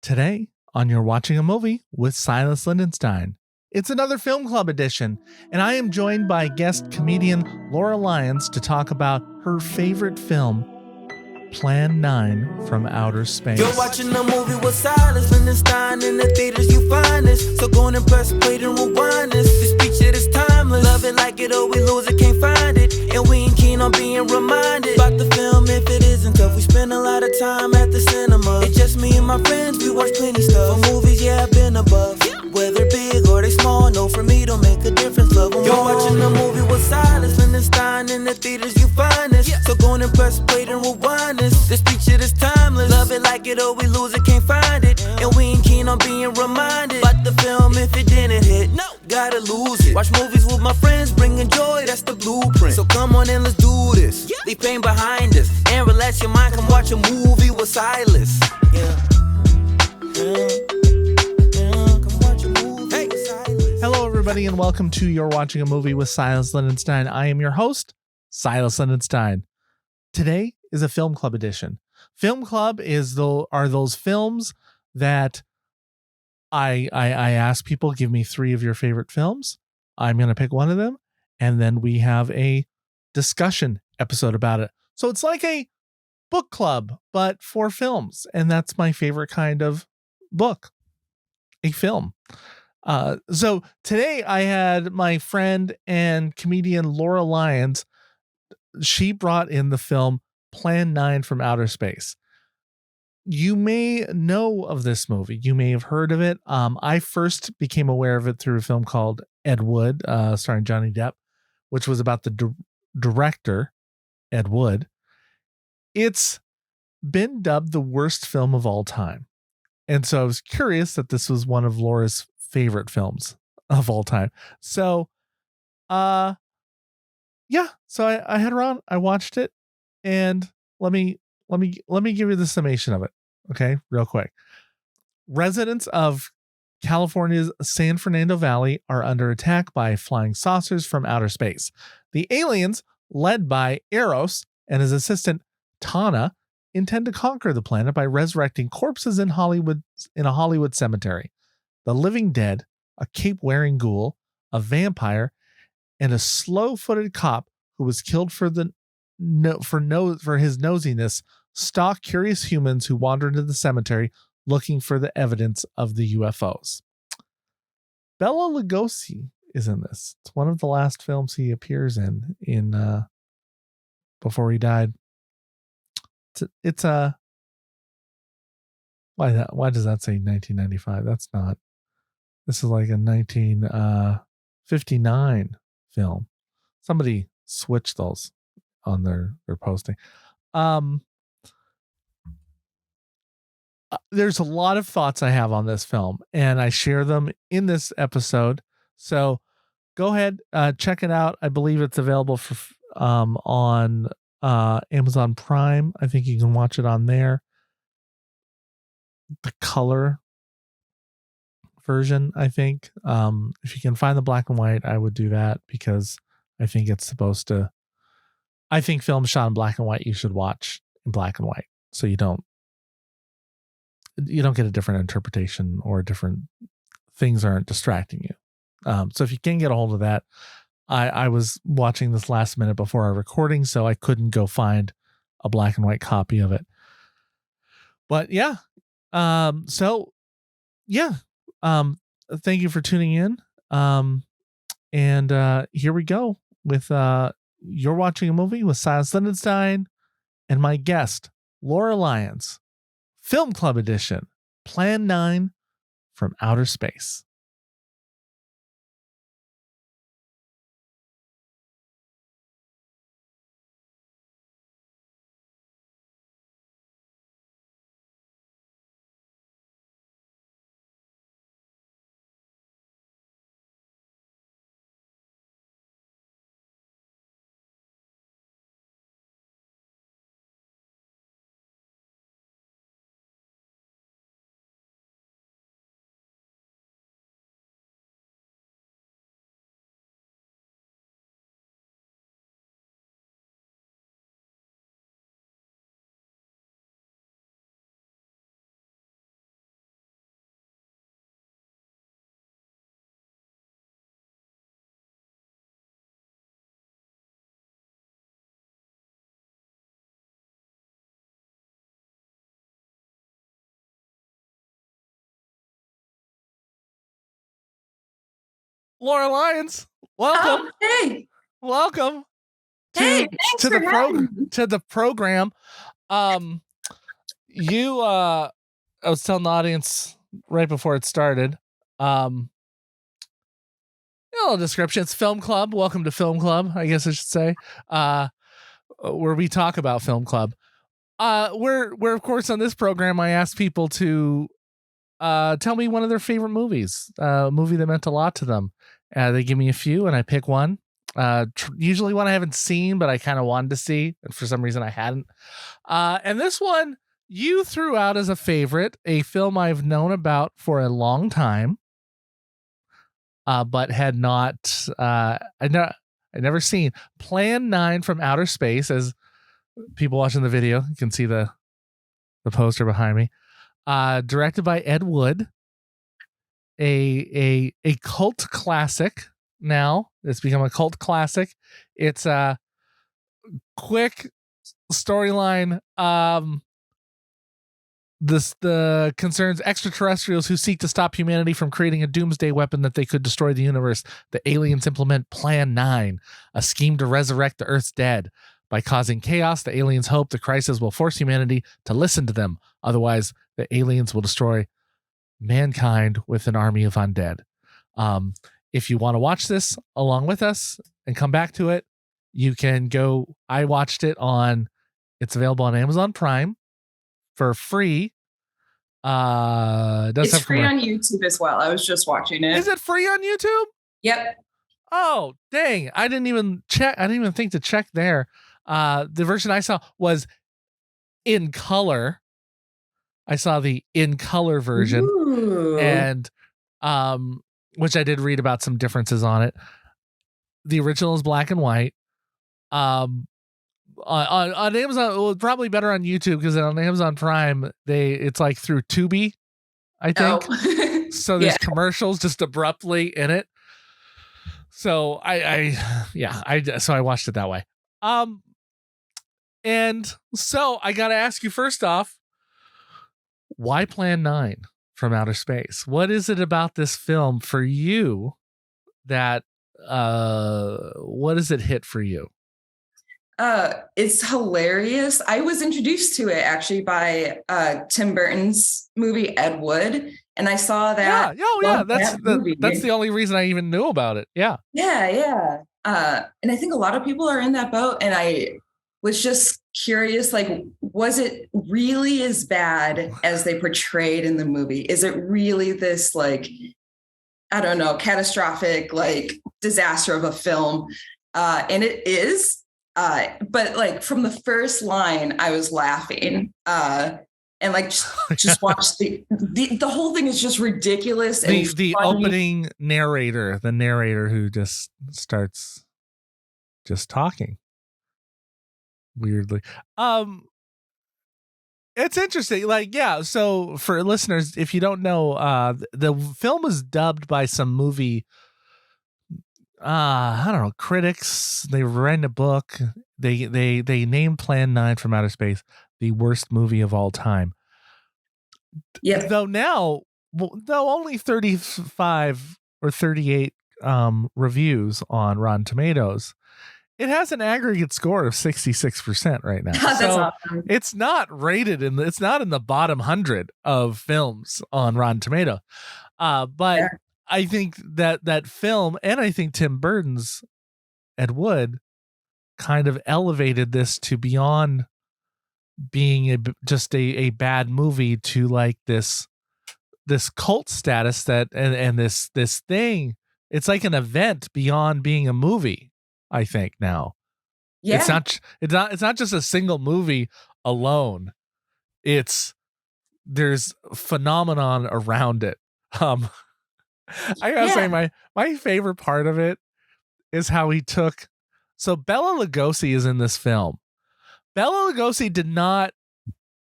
Today, on You're Watching a Movie with Silas Lindenstein. It's another film club edition, and I am joined by guest comedian Laura Lyons to talk about her favorite film, Plan 9 from Outer Space. You're watching a movie with Silas Lindenstein. In the theaters you find this, so go and press play and rewind this. This feature is timeless. Love it, like it, or we lose it, can't find it. And we ain't keen on being reminded about the film if it isn't tough. We spend a lot of time at the cinema. It's just me and my friends, we watch plenty stuff. For movies, yeah, I've been above. Whether big or they small, no, for me don't make a difference. Love them. You're watching a movie with Silas Lindenstein. In the theaters you find this, so go and press play and rewind this. This feature is timeless. Love it, like it, or we lose it, can't find it. And we ain't keen on being reminded about the film if it didn't hit. No, gotta lose it. Watch movies with my friends, bringing joy, that's the blueprint. So come on and let's do this. Leave pain behind us and relax your mind. Come watch a movie with Silas. Hello, everybody, and welcome to You're Watching a Movie with Silas Lindenstein. I am your host, Silas Lindenstein. Today is a film club edition. Film club are those films that I ask people, give me 3 of your favorite films. I'm going to pick one of them, and then we have a discussion episode about it. So it's like a book club, but for films, and that's my favorite kind of book, a film. So today I had my friend and comedian Laura Lyons. She brought in the film Plan 9 from Outer Space. You may know of this movie. You may have heard of it. I first became aware of it through a film called Ed Wood, starring Johnny Depp, which was about the director, Ed Wood. It's been dubbed the worst film of all time. And so I was curious that this was one of Laura's favorite films of all time. So, so I had her on, I watched it, and let me give you the summation of it. Okay, real quick. Residents of California's San Fernando Valley are under attack by flying saucers from outer space. The aliens, led by Eros and his assistant Tana, intend to conquer the planet by resurrecting corpses in a Hollywood cemetery. The living dead, a cape-wearing ghoul, a vampire, and a slow-footed cop who was killed for his nosiness stalk curious humans who wander into the cemetery looking for the evidence of the UFOs. Bela Lugosi is in this. It's one of the last films he appears in before he died. It's a why does that say 1995? That's not. This is like a 1959 film. Somebody switched those on their posting. There's a lot of thoughts I have on this film, and I share them in this episode. So go ahead, check it out. I believe it's available for on Amazon Prime. I think you can watch it on there. The color version, I think. If you can find the black and white, I would do that because I think it's supposed to. I think films shot in black and white you should watch in black and white, so you don't get a different interpretation or different things aren't distracting you. So if you can get a hold of that, I was watching this last minute before our recording, so I couldn't go find a black and white copy of it. But yeah, thank you for tuning in. And here we go with You're Watching a Movie with Silas Lindenstein and my guest, Laura Lyons. Film Club Edition, Plan 9 from Outer Space. Laura Lyons, welcome. Hey. Welcome Hey, to thanks to the for having me. to the program. You I was telling the audience right before it started. A little description. It's Film Club. Welcome to Film Club, I guess I should say. Where we talk about Film Club. We're of course on this program I ask people to tell me one of their favorite movies, a movie that meant a lot to them. They give me a few and I pick one. Usually one I haven't seen, but I kind of wanted to see, and for some reason I hadn't. And this one you threw out as a favorite, a film I've known about for a long time, but had not, I'd never seen. Plan 9 from Outer Space. As people watching the video, you can see the poster behind me. Directed by Ed Wood, a cult classic. Now it's become a cult classic. It's a quick storyline. The concerns extraterrestrials who seek to stop humanity from creating a doomsday weapon that they could destroy the universe. The aliens implement Plan 9, a scheme to resurrect the Earth's dead. By causing chaos, the aliens hope the crisis will force humanity to listen to them. Otherwise, the aliens will destroy mankind with an army of undead. If you want to watch this along with us and come back to it, you can go. I watched it it's available on Amazon Prime for free. It's free on YouTube as well. I was just watching it. Is it free on YouTube? Yep. Oh, dang. I didn't even check. I didn't even think to check there. The version I saw was in color. I saw the in color version. Ooh. And which I did read about some differences on it. The original is black and white. On Amazon, well, probably better on YouTube, because on Amazon Prime it's like through Tubi, I think. Oh. So there's commercials just abruptly in it. So I watched it that way. And so I got to ask you first off, why Plan 9 from Outer Space? What is it about this film for you that, what does it hit for you? It's hilarious. I was introduced to it actually by Tim Burton's movie Ed Wood, and I saw that. Yeah. That's the only reason I even knew about it. Yeah. And I think a lot of people are in that boat, and I was just curious, like, was it really as bad as they portrayed in the movie? Is it really this, like, I don't know, catastrophic, like, disaster of a film? And it is. But like from the first line, I was laughing, and like just watch the whole thing is just ridiculous. And the opening narrator, the narrator who just starts just talking weirdly. It's interesting. Like, yeah. So for listeners, if you don't know, the film is dubbed by some movie. I don't know, critics. They read a book. They named Plan 9 from Outer Space the worst movie of all time. Yeah. Though only 35 or 38 reviews on Rotten Tomatoes, it has an aggregate score of 66% right now. That's awesome. It's not rated it's not in the bottom 100 of films on Rotten Tomato. But yeah. I think that film, and I think Tim Burton's Ed Wood, kind of elevated this to beyond being just a bad movie to like this cult status that and this thing. It's like an event beyond being a movie, I think now. Yeah. It's not just a single movie alone. There's phenomenon around it. I gotta say my favorite part of it is how he took. So Bela Lugosi is in this film. Bela Lugosi did not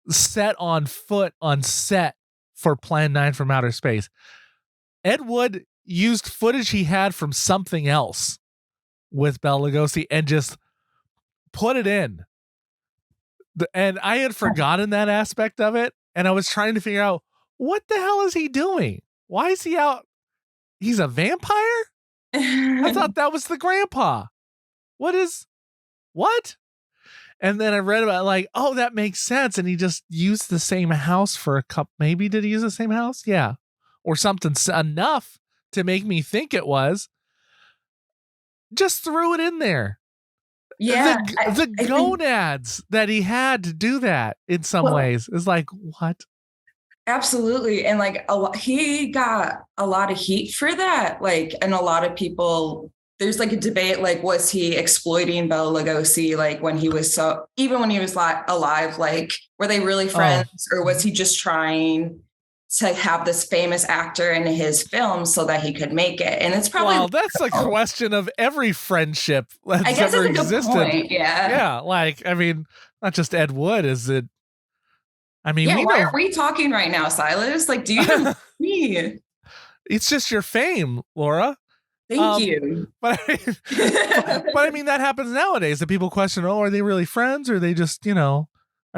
set on foot on set for Plan 9 from Outer Space. Ed Wood used footage he had from something else with Bela Lugosi and just put it in. And I had forgotten that aspect of it, and I was trying to figure out, what the hell is he doing? Why is he out? He's a vampire? I thought that was the grandpa. What? And then I read about like, oh, that makes sense. And he just used the same house for a couple. Maybe did he use the same house? Yeah. Or something enough to make me think it was. Just threw it in there. Yeah. The gonads that he had to do that in some ways is like, what? Absolutely. And like he got a lot of heat for that. Like, and a lot of people, there's like a debate, like, was he exploiting Bela Lugosi? Like when he was even when he was alive, like, were they really friends or was he just trying to have this famous actor in his film so that he could make it? And it's probably, well, that's a question of every friendship that's ever existed. Point. Yeah. Yeah. Like, I mean, not just Ed Wood, is it? I mean, why are we talking right now, Silas? Like, do you know me? It's just your fame, Laura. Thank you. But I mean, that happens nowadays that people question, oh, are they really friends? Or are they just, I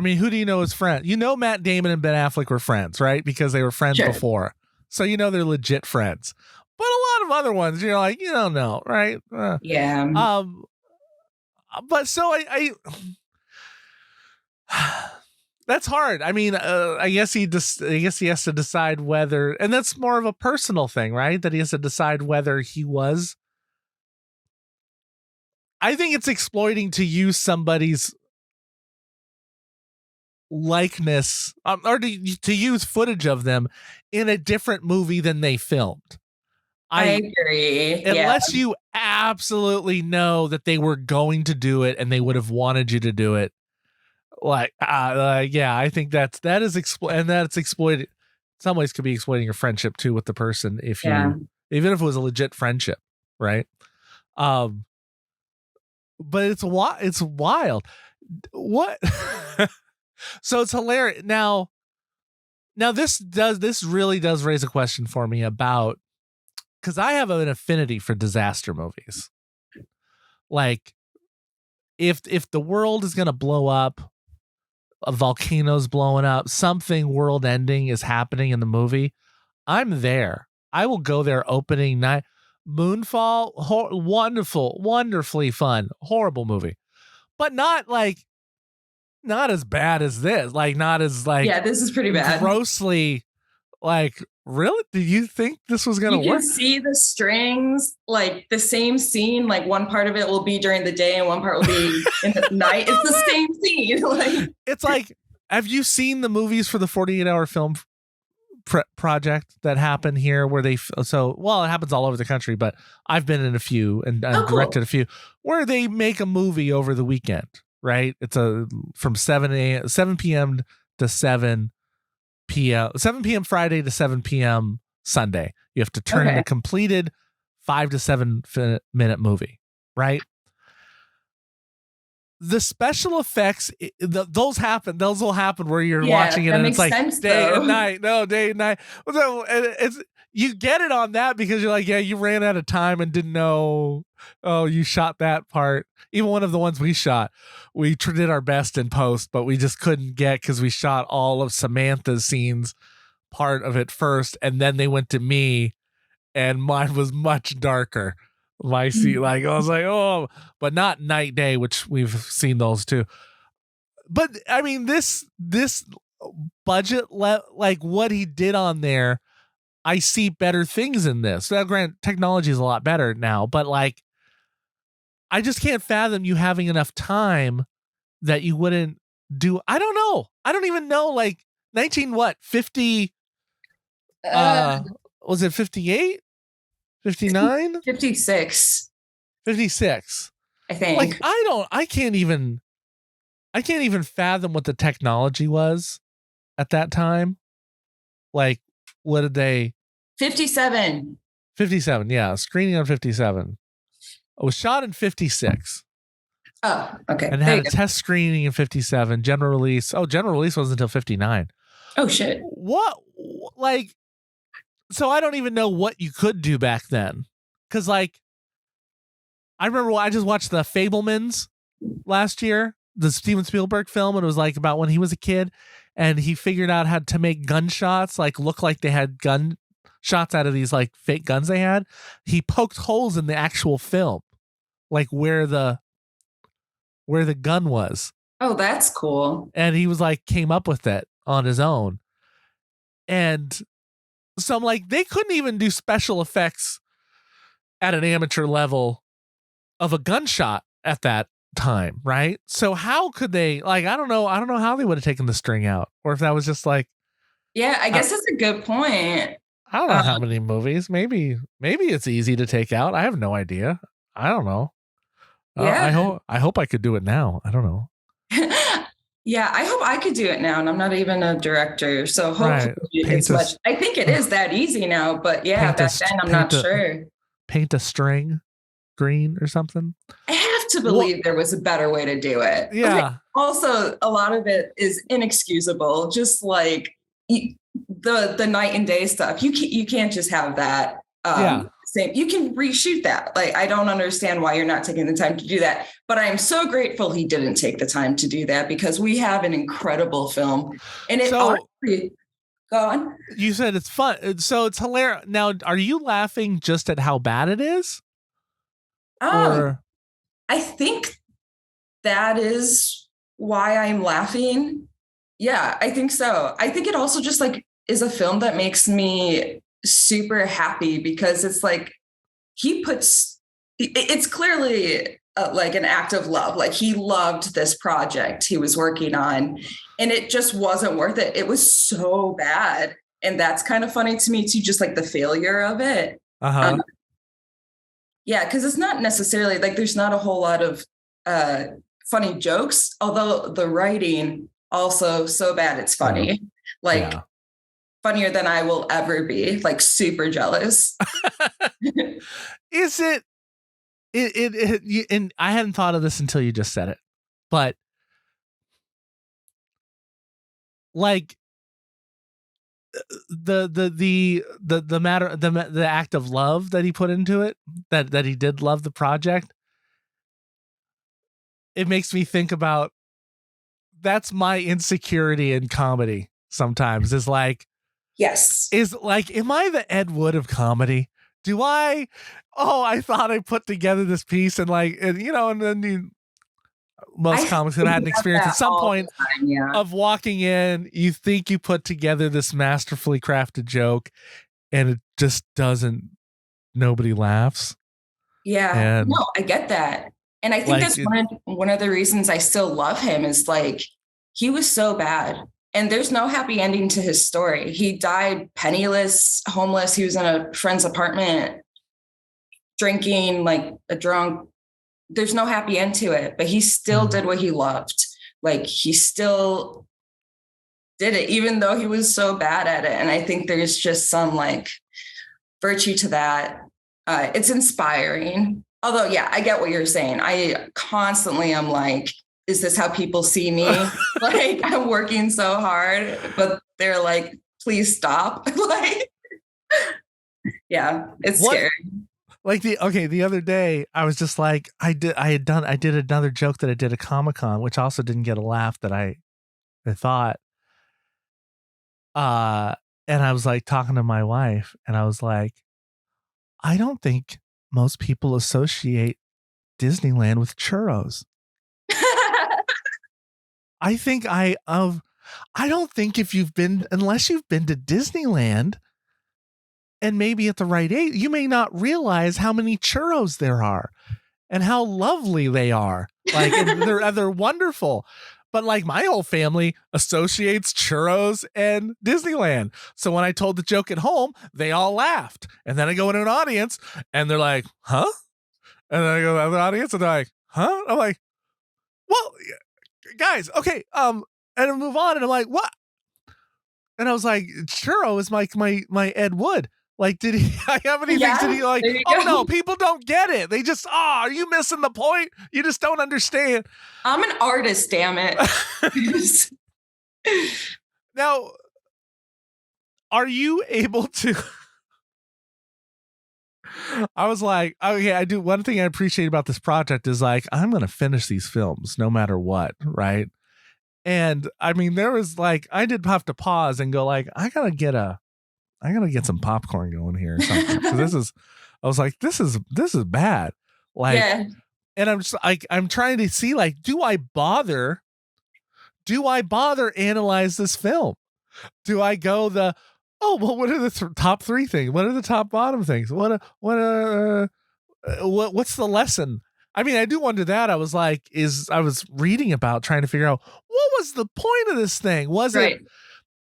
mean, who do you know as friends? Matt Damon and Ben Affleck were friends, right? Because they were friends before. So, they're legit friends. But a lot of other ones, you're like, you don't know, right? Yeah. But so I that's hard. I mean, I guess he has to decide whether, and that's more of a personal thing, right? That he has to decide whether he was. I think it's exploiting to use somebody's likeness or to use footage of them in a different movie than they filmed. I agree. Unless you absolutely know that they were going to do it and they would have wanted you to do it. I think that is and that's exploited. In some ways, could be exploiting your friendship too with the person even if it was a legit friendship, right? But it's wild. What? So it's hilarious. Now this really does raise a question for me about, because I have an affinity for disaster movies. Like, if the world is gonna blow up. A volcano's blowing up, something world ending is happening in the movie, I'm there. I will go there opening night. Moonfall, wonderfully fun, horrible movie, but not as bad as this. Like, not as this is pretty bad. Grossly, really? Do you think this was going to work? You can see the strings, like the same scene, like one part of it will be during the day and one part will be in the night. It's the same scene. It's like, have you seen the movies for the 48-hour film project that happened here where it happens all over the country, but I've been in a few and directed a few where they make a movie over the weekend, right? It's from 7 p.m. to 7 p.m. Friday to 7 p.m. Sunday. You have to turn in a completed 5 to 7 minute movie, right? The special effects, those will happen where you're watching it and it's like day and night. No, day and night. So you get it on that because you're like, yeah, you ran out of time and didn't know. Oh, you shot that part. Even one of the ones we shot, we did our best in post, but we just couldn't get, because we shot all of Samantha's scenes, part of it first, and then they went to me, and mine was much darker. My scene, I was like, oh, but not night day, which we've seen those too. But I mean, this budget, what he did on there, I see better things in this. Now, granted, technology is a lot better now, but I just can't fathom you having enough time that you wouldn't do. I don't know. I don't even know. 50? Was it 58? 59? 56. 56. I think. I can't even fathom what the technology was at that time. What did they? 57. 57, yeah. Screening on 57. It was shot in 56. Oh, okay. And had a test screening in 57. General release. Oh, general release wasn't until 59. Oh, shit. What? So I don't even know what you could do back then. Because, I remember I just watched The Fabelmans last year, the Steven Spielberg film, and it was about when he was a kid and he figured out how to make gunshots look like they had gun shots out of these like fake guns they had, he poked holes in the actual film, like where the gun was. Oh, that's cool. And he was like, came up with it on his own. And so I'm like, they couldn't even do special effects at an amateur level of a gunshot at that time, right? So how could they, like, I don't know how they would have taken the string out, or if that was just like, yeah, I guess that's a good point. I don't know how many movies. Maybe it's easy to take out. I have no idea. I don't know. Yeah. I hope I could do it now. I don't know. Yeah, I hope I could do it now, and I'm not even a director, so hopefully it's much. I think it is that easy now, but yeah, back then I'm not sure. Paint a string green or something. I have to believe there was a better way to do it. Yeah. Okay. Also, a lot of it is inexcusable. Just like the night and day stuff, you can't just have that. Same. You can reshoot that. Like, I don't understand why you're not taking the time to do that. But I am so grateful he didn't take the time to do that, because we have an incredible film. And it honestly, go on. You said it's fun. So it's hilarious. Now, are you laughing just at how bad it is? I think that is why I'm laughing. Yeah, I think so. I think it also just like is a film that makes me super happy, because it's like it's clearly like an act of love. Like, he loved this project he was working on, and it just wasn't worth it. It was so bad. And that's kind of funny to me too, just like the failure of it. Yeah, because it's not necessarily like there's not a whole lot of funny jokes, although the writing also so bad it's funny. Like, funnier than I will ever be, like super jealous. Is it and I hadn't thought of this until you just said it, but like the act of love that he put into it, that he did love the project, it makes me think about, that's my insecurity in comedy sometimes, is like, yes, is like, am I the Ed Wood of comedy? I thought I put together this piece, and like, and then most comics have had an experience at some point of walking in, you think you put together this masterfully crafted joke, and it just doesn't, nobody laughs. Yeah, no, I get that. And I think that's one of the reasons I still love him, is like, he was so bad. And there's no happy ending to his story. He died penniless, homeless. He was in a friend's apartment, drinking like a drunk. There's no happy end to it, but he still did what he loved. Like, he still did it, even though he was so bad at it. And I think there's just some like virtue to that. It's inspiring. Although, yeah, I get what you're saying. I constantly am like, is this how people see me? Like, I'm working so hard, but they're like, please stop. Like, yeah, it's scary. Like the other day, I was just like, I did another joke that I did at Comic-Con, which also didn't get a laugh that I thought. And I was like talking to my wife, and I was like, I don't think most people associate Disneyland with churros. I don't think unless you've been to Disneyland, and maybe at the right age, you may not realize how many churros there are and how lovely they are. Like, and they're wonderful. But like, my whole family associates churros and Disneyland. So when I told the joke at home, they all laughed. And then I go in an audience and they're like, huh? And then I go to the audience and they're like, huh? I'm like, well, guys, okay. And I move on, and I'm like, what? And I was like, churro is my Ed Wood. Like, did he have any things? Did he like, oh no, people don't get it. They just, are you missing the point? You just don't understand. I'm an artist, damn it. Now, are you able to? I was like, okay, I do. One thing I appreciate about this project is like, I'm going to finish these films no matter what. Right. And I mean, there was like, I did have to pause and go like, I got to get a I gotta get some popcorn going here or something. I was like, this is bad. Like, Yeah. and I'm just like, I'm trying to see, like, do I bother analyze this film? Do I go what are the top 3 things? What are the top bottom things? What's the lesson? I mean, I do wonder that. I was like, I was reading about trying to figure out what was the point of this thing? Was Right. it?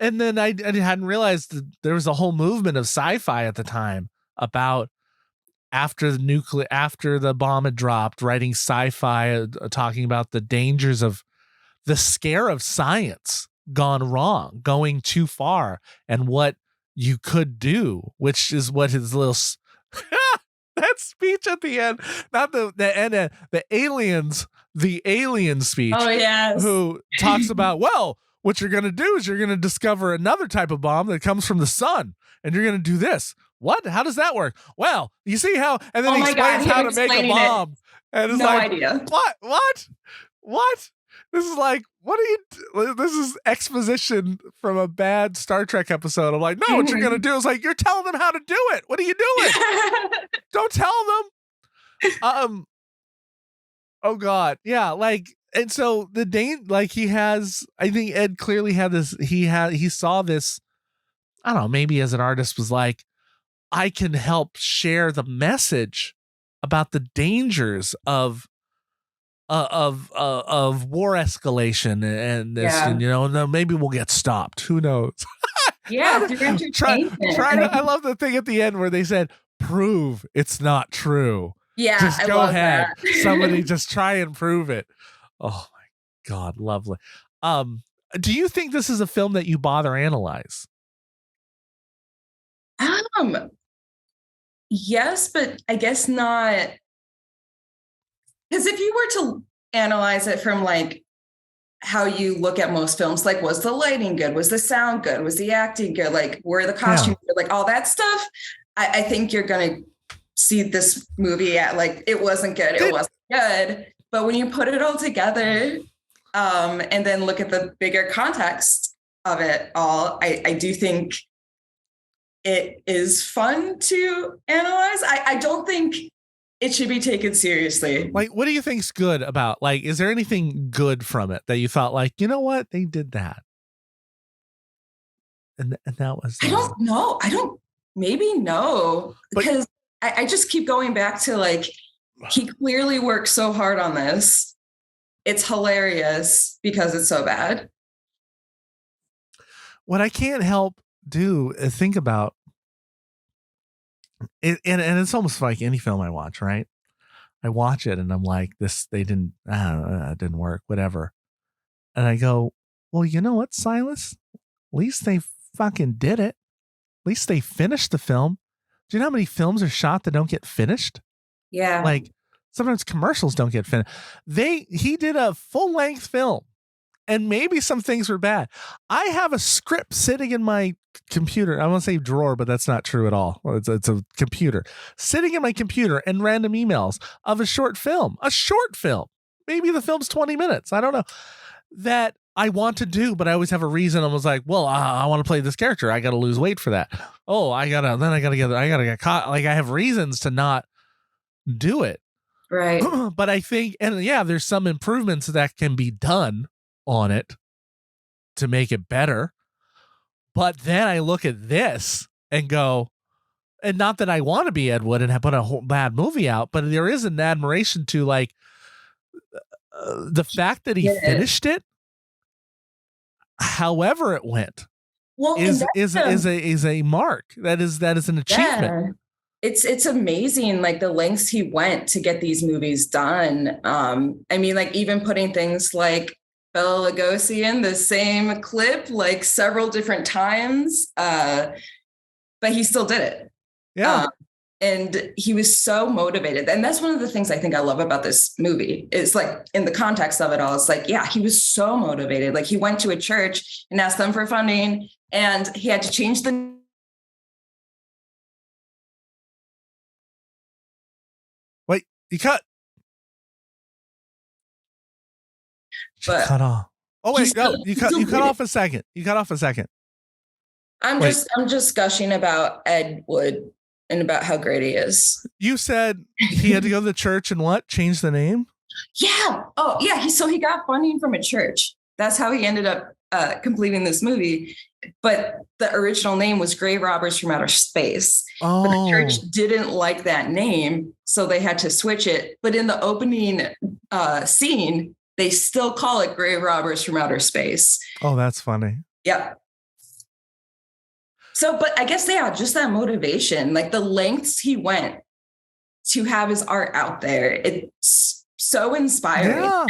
And then I hadn't realized that there was a whole movement of sci-fi at the time about after the bomb had dropped, writing sci-fi, talking about the dangers of the scare of science gone wrong, going too far, and what you could do, which is what his little that speech at the end, not the end, the alien speech. Oh, yes. Who talks about, well, what you're going to do is you're going to discover another type of bomb that comes from the sun, and you're going to do this. What? How does that work? Well, you see how, and then he explains how to make a bomb. And it's no like, idea. What? This is like, this is exposition from a bad Star Trek episode. I'm like, no, what you're going to do is like, you're telling them how to do it. What are you doing? Don't tell them. Oh God. Yeah. Like, and so he has, I think Ed clearly had this, he saw this, I don't know, maybe as an artist was like, I can help share the message about the dangers of war escalation and this, and, and maybe we'll get stopped. Who knows? Yeah. I love the thing at the end where they said, prove it's not true. Yeah. Just go ahead. Somebody just try and prove it. Oh my God. Lovely. Do you think this is a film that you bother analyze? Yes, but I guess not. Because if you were to analyze it from like how you look at most films, like was the lighting good? Was the sound good? Was the acting good? Like were the costumes good? Like all that stuff, I think you're going to see this movie at like, it wasn't good. It wasn't good. But when you put it all together and then look at the bigger context of it all, I do think it is fun to analyze. I don't think it should be taken seriously. Like, what do you think's good about, like, is there anything good from it that you thought like, you know what, they did that? And that was, I don't know. Maybe no, because I just keep going back to like, he clearly worked so hard on this. It's hilarious because it's so bad. What I can't help do is think about it, and it's almost like any film I watch, right? I watch it and I'm like, it didn't work, whatever. And I go, well, you know what, Silas? At least they fucking did it. At least they finished the film. Do you know how many films are shot that don't get finished? Yeah. Like sometimes commercials don't get finished. He did a full length film. And maybe some things were bad. I have a script sitting in my computer. I want to say drawer, but that's not true at all. It's a computer sitting in my computer and random emails of a short film. Maybe the film's 20 minutes. I don't know, that I want to do, but I always have a reason. I was like, well, I want to play this character. I got to lose weight for that. Oh, I gotta get caught. Like I have reasons to not do it. Right. But I think, and yeah, there's some improvements that can be done on it to make it better. But then I look at this and go, and not that I want to be Ed Wood and have put a whole bad movie out, but there is an admiration to like the fact that he finished it, however it went, is a mark. That is an achievement. Yeah. It's amazing, like the lengths he went to get these movies done. I mean, like even putting things like Bela Lugosi in the same clip like several different times, but he still did it. Yeah. And he was so motivated. And that's one of the things I think I love about this movie is like in the context of it all, it's like, yeah, he was so motivated. Like he went to a church and asked them for funding and he had to change the. Wait, you cut. But cut off. Oh wait, no, you cut off a second. You cut off a second. I'm just gushing about Ed Wood and about how great he is. You said he had to go to the church and what? Change the name? Yeah. Oh, yeah. He got funding from a church. That's how he ended up completing this movie. But the original name was Grave Robbers from Outer Space. Oh. But the church didn't like that name, so they had to switch it. But in the opening scene, they still call it Grave Robbers from Outer Space. Oh, that's funny. Yep. So, but I guess, yeah, just that motivation, like the lengths he went to have his art out there. It's so inspiring. Yeah.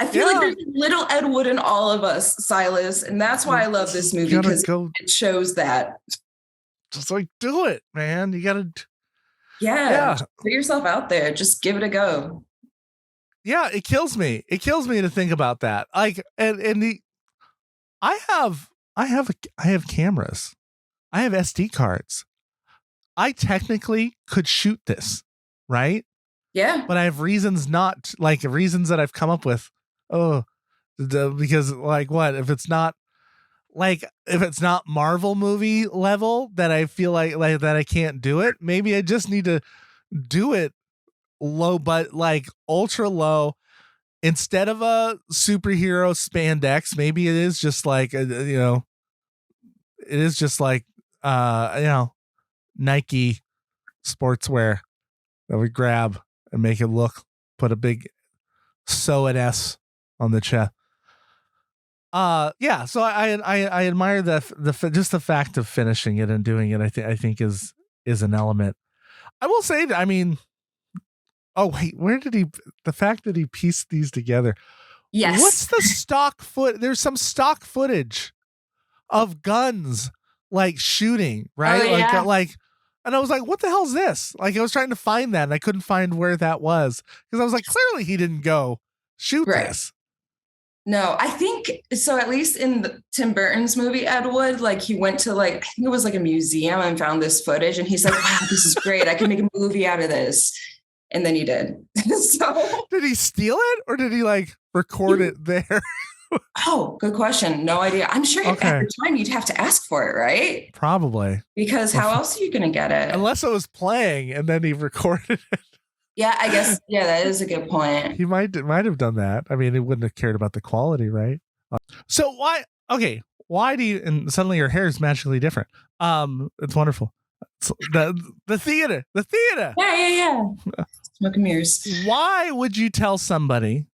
I feel like there's little Ed Wood in all of us, Silas. And that's why I love this movie, because it shows that. Just like, do it, man. You got to. Yeah. Put yourself out there. Just give it a go. Yeah. It kills me. It kills me to think about that. Like, I have cameras. I have SD cards. I technically could shoot this, right? Yeah. But I have reasons reasons that I've come up with. Because like what? If it's not Marvel movie level, that I feel like that I can't do it. Maybe I just need to do it low, but like ultra low. Instead of a superhero spandex, maybe it is just like, it is just like, Nike sportswear that we grab and make it look, put a big sew an S on the chest. Yeah. So I admire just the fact of finishing it and doing it. I think is an element. I will say that, I mean, oh wait, the fact that he pieced these together. Yes. What's the stock there's some stock footage of guns like shooting, right? Oh, yeah. And I was like, what the hell is this? Like, I was trying to find that and I couldn't find where that was, because I was like, clearly he didn't go shoot this. No, I think so. At least in Tim Burton's movie, Ed Wood, like he went to I think it was like a museum and found this footage, and he's like, wow, this is great. I can make a movie out of this. And then he did. So did he steal it, or did he record it there? Oh, good question. No idea. I'm sure every time you'd have to ask for it, right? Probably. Because how else are you going to get it? Unless it was playing and then he recorded it. Yeah, I guess. Yeah, that is a good point. He might have done that. I mean, he wouldn't have cared about the quality, right? So why do you, and suddenly your hair is magically different. It's wonderful. It's the theater. Yeah. Smoke and mirrors. Why would you tell somebody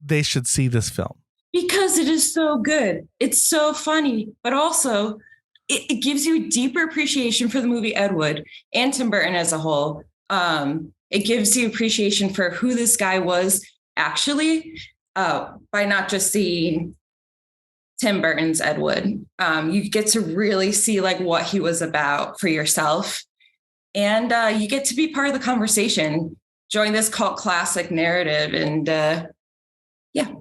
they should see this film? Because it is so good. It's so funny, but also it gives you a deeper appreciation for the movie Ed Wood and Tim Burton as a whole. It gives you appreciation for who this guy was actually, by not just seeing Tim Burton's Ed Wood. You get to really see what he was about for yourself. And you get to be part of the conversation, join this cult classic narrative, and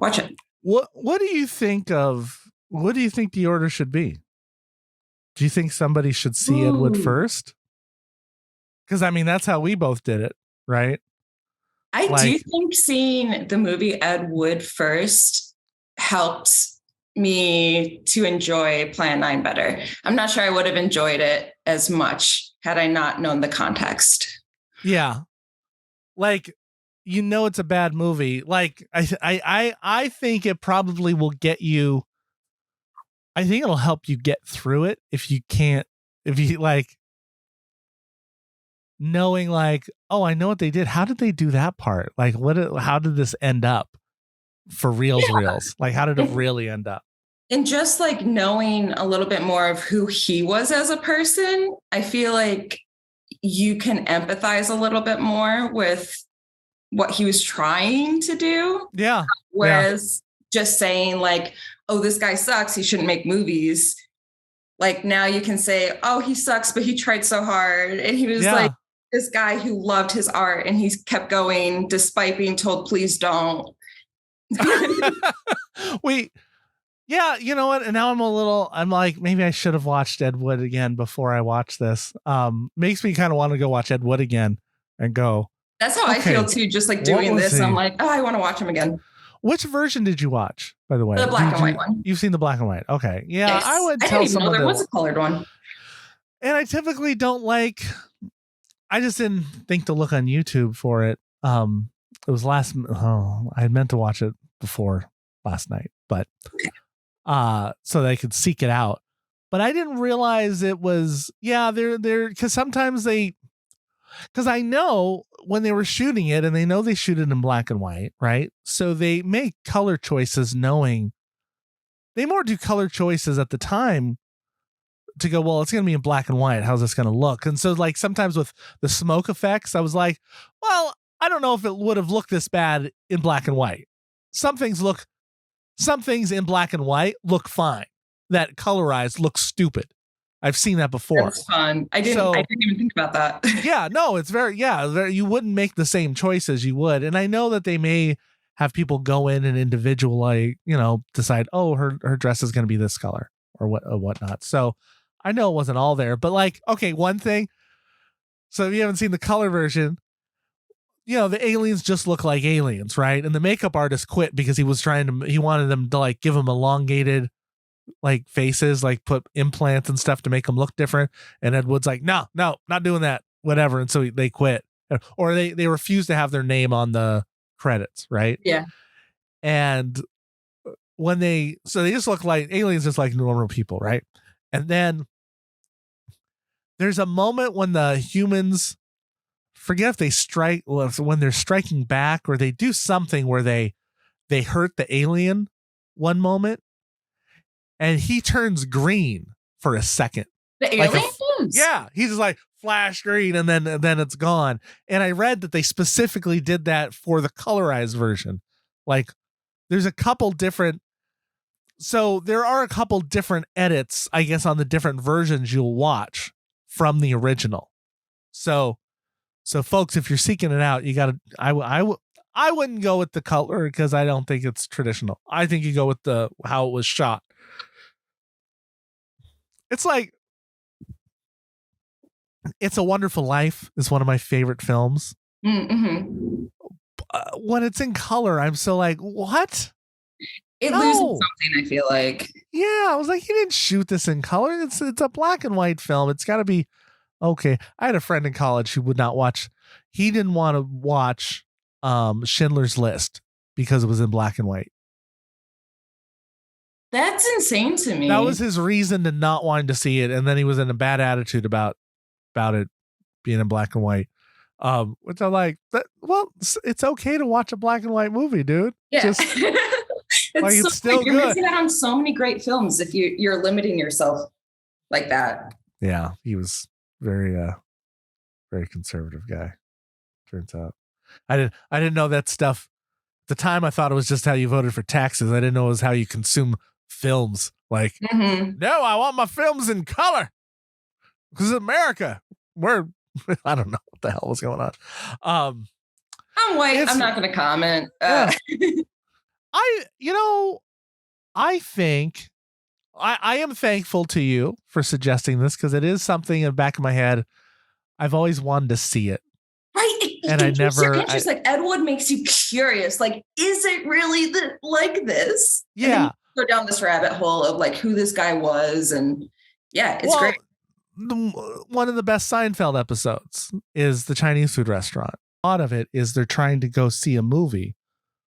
watch it. What do you think the order should be? Do you think somebody should see Ed Wood first? Because I mean, that's how we both did it, right? I do think seeing the movie Ed Wood first helped me to enjoy Plan 9 better. I'm not sure I would have enjoyed it as much had I not known the context. Yeah. It's a bad movie. I think it probably will get you. I think it'll help you get through it if you knowing oh, I know what they did. How did they do that part? How did this end up for reals? How did it really end up? And just knowing a little bit more of who he was as a person, I feel like you can empathize a little bit more with what he was trying to do. Yeah. Whereas just saying oh, this guy sucks, he shouldn't make movies. Now you can say, oh, he sucks, but he tried so hard. And he was this guy who loved his art, and he's kept going despite being told, please don't. Wait. Yeah, you know what? And now I'm maybe I should have watched Ed Wood again before I watch this. Makes me kind of want to go watch Ed Wood again and go. That's how I feel too. Just doing this, I'm oh, I want to watch him again. Which version did you watch, by the way? The black and white one. You've seen the black and white. Okay. Yeah, Yes. I would I tell didn't even know someone there was a colored one. And I typically don't like, I just didn't think to look on YouTube for it. It was I had meant to watch it before last night, but so that I could seek it out. But I didn't realize it was, they're because sometimes because I know when they were shooting it, and they know they shoot it in black and white, right? So they make color choices knowing they more do color choices at the time to go, well, it's going to be in black and white. How's this going to look? And so like sometimes with the smoke effects, I was like, well, I don't know if it would have looked this bad in black and white. Some things in black and white look fine. That colorized looks stupid. I've seen that before. That's fun. I didn't even think about that. Yeah, no, it's you wouldn't make the same choices you would. And I know that they may have people go in and individually, decide, oh, her dress is going to be this color or whatnot. So I know it wasn't all there, but like, okay, one thing. So if you haven't seen the color version, the aliens just look like aliens, right? And the makeup artist quit because he wanted them to like give them elongated like faces, like put implants and stuff to make them look different. And Ed Wood's like, no, not doing that, whatever. And so they quit, or they refuse to have their name on the credits, right? Yeah. And they just look like aliens, just like normal people, right? And then there's a moment when the humans forget if they strike, when they're striking back, or they do something where they hurt the alien one moment, and he turns green for a second. The alien? Yeah, he's just like flash green, and then it's gone. And I read that they specifically did that for the colorized version. Like, there's a couple different. So there are a couple different edits, I guess, on the different versions you'll watch from the original. So folks, if you're seeking it out, you gotta. I wouldn't go with the color because I don't think it's traditional. I think you go with how it was shot. It's like It's a Wonderful Life is one of my favorite films. Mm-hmm. When it's in color, I'm so like, what? It loses something, I feel like. Yeah, I was like, he didn't shoot this in color. It's a black and white film. It's got to be okay. I had a friend in college who would not watch. He didn't want to watch Schindler's List because it was in black and white. That's insane to me. That was his reason to not wanting to see it, and then he was in a bad attitude about it being in black and white. Which I like. Well, it's okay to watch a black and white movie, dude. Yeah. It's still you're good. missing out on so many great films if you're limiting yourself like that. Yeah, he was very very conservative guy. Turns out, I didn't know that stuff. At the time, I thought it was just how you voted for taxes. I didn't know it was how you consume films. Like, no, I want my films in color because America, I don't know what the hell was going on. I'm white. I'm not going to comment. Yeah. I think I am thankful to you for suggesting this because it is something in the back of my head. I've always wanted to see it. Right. And I never. Like Ed Wood makes you curious. Like, is it really like this? Yeah. Go down this rabbit hole of like who this guy was. And yeah, it's great. One of the best Seinfeld episodes is the Chinese food restaurant. A lot of it is they're trying to go see a movie,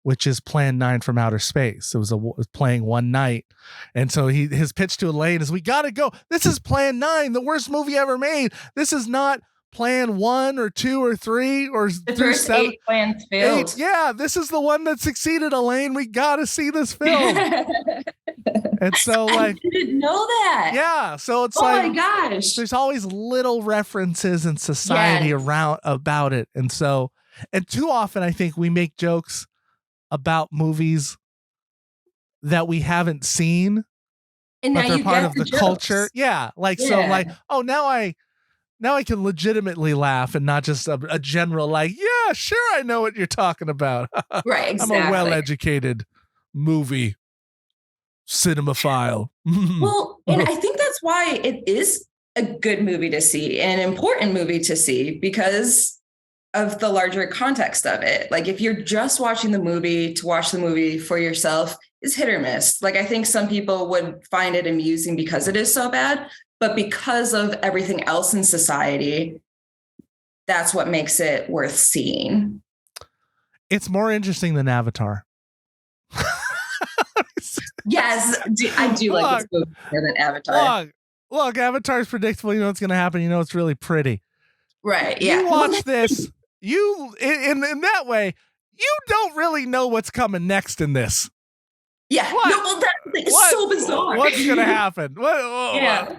which is Plan 9 from Outer Space. It was playing one night. And so his pitch to Elaine is, we got to go. This is Plan 9, the worst movie ever made. This is not Plan 1 or 2 or 3 or the first 7. 8 plans failed. Yeah, this is the one that succeeded, Elaine. We got to see this film. And so I didn't know that. Yeah. So it's oh my gosh. There's always little references in society around about it. And so, and too often I think we make jokes about movies that we haven't seen, and but now they're you part get of the jokes. culture. Yeah. Like, so like, oh, now I can legitimately laugh and not just a general, like, yeah, sure. I know what you're talking about. Right. Exactly. I'm a well-educated movie cinemaphile. Well, and I think that's why it is a good movie to see, an important movie to see, because of the larger context of it. Like if you're just watching the movie to watch the movie for yourself, is hit or miss. Like I think some people would find it amusing because it is so bad, but because of everything else in society, that's what makes it worth seeing. It's more interesting than Avatar. Yes, I do like this movie better than Avatar. Look, Avatar is predictable. You know what's going to happen. You know it's really pretty. Right, yeah. You watch this, in that way, you don't really know what's coming next in this. Yeah, it's so bizarre. What's gonna happen? Yeah.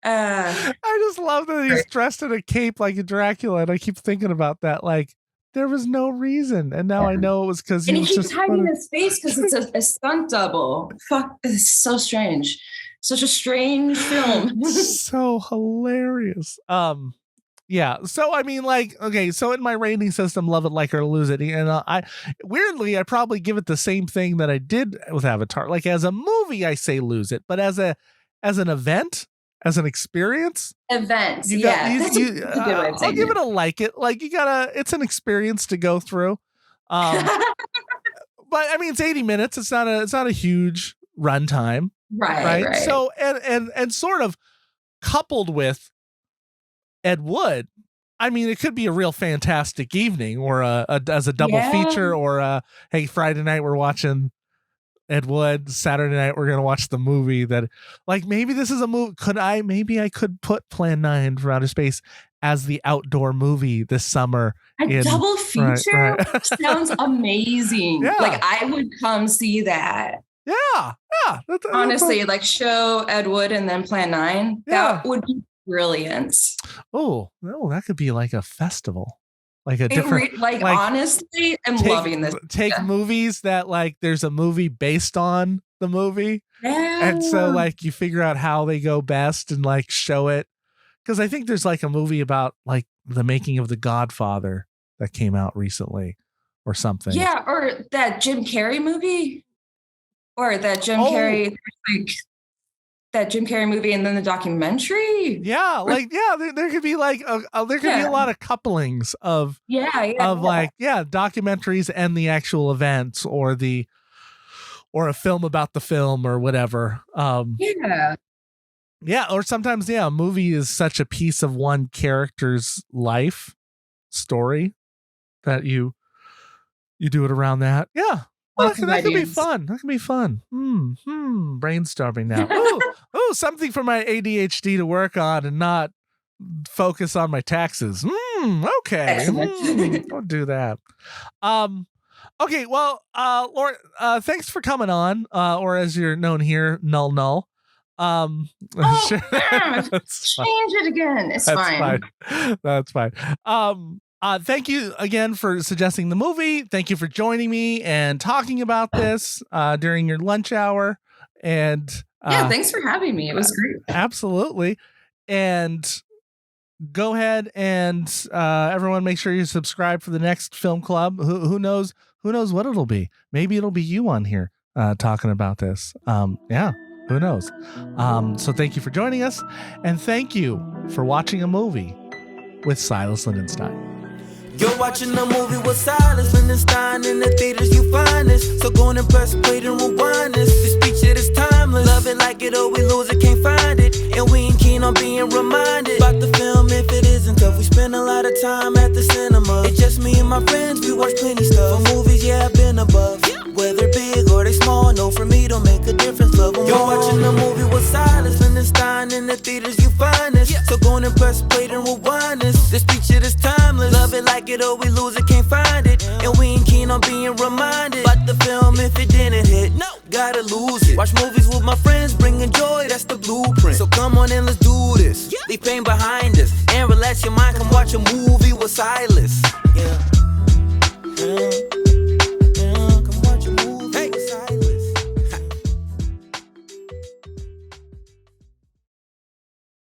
I just love that he's dressed in a cape like a Dracula, and I keep thinking about that. Like there was no reason, and now I know it was because he keeps hiding his face because it's a stunt double. Fuck, it's so strange. Such a strange film. So hilarious. Yeah. So, I mean, like, okay, so in my rating system, love it, like it, or lose it. And I probably give it the same thing that I did with Avatar. Like as a movie, I say lose it, but as an event, as an experience, I'll give it a like it. Like it's an experience to go through. But I mean, it's 80 minutes. It's not a huge runtime. Right. So, and sort of coupled with Ed Wood, I mean, it could be a real fantastic evening, or as a double feature, or hey, Friday night we're watching Ed Wood, Saturday night we're gonna watch the movie that, like, maybe this is a movie. Maybe I could put Plan 9 for Outer Space as the outdoor movie this summer. Double feature right. Sounds amazing. Yeah. Like I would come see that. Yeah. Honestly, like show Ed Wood and then Plan 9. Yeah. That would be brilliant. Oh, no, that could be like a festival, like a different. Honestly, I'm loving this. Take movies that like there's a movie based on the movie, and so like you figure out how they go best and like show it. Because I think there's like a movie about like the making of The Godfather that came out recently, or something. Yeah, or that Jim Carrey movie, or that Jim Carrey like. That Jim Carrey movie and then the documentary. Yeah, like there could be like there could be a lot of couplings of documentaries and the actual events, or a film about the film or whatever. Or sometimes a movie is such a piece of one character's life story that you do it around that. Yeah. Well, that could be fun. That could be fun. Brainstorming now. Ooh, something for my ADHD to work on and not focus on my taxes. Okay. Don't do that. Okay. Well, Laura, thanks for coming on, or as you're known here, Null. Change it again. It's fine. That's fine. Thank you again for suggesting the movie. Thank you for joining me and talking about this during your lunch hour. And thanks for having me. It was great. Absolutely. And go ahead and everyone make sure you subscribe for the next film club. Who knows what it'll be? Maybe it'll be you on here talking about this. Who knows? So thank you for joining us, and thank you for watching a movie with Silas Lindenstein. You're watching a movie with Silas Lindenstein. In the theaters you find this, so go and press play and rewind this. This feature is timeless. Love it, like it, or we lose it, can't find it. And we ain't keen on being reminded about the film if it isn't tough. We spend a lot of time at the cinema. It's just me and my friends, we watch plenty stuff. For movies, I've been above. Whether big or they small, no, for me don't make a difference. Love them. You're watching a movie with Silas Lindenstein. In the theaters you find this, so go and press play and rewind this. This feature is timeless. Love it, like it, or we lose it, can't find it. And we ain't keen on being reminded about the film if it didn't hit. No, gotta lose it. Watch movies with my friends, bringing joy, that's the blueprint. So come on and let's do this. Leave pain behind us and relax your mind. Come watch a movie with Silas. Yeah.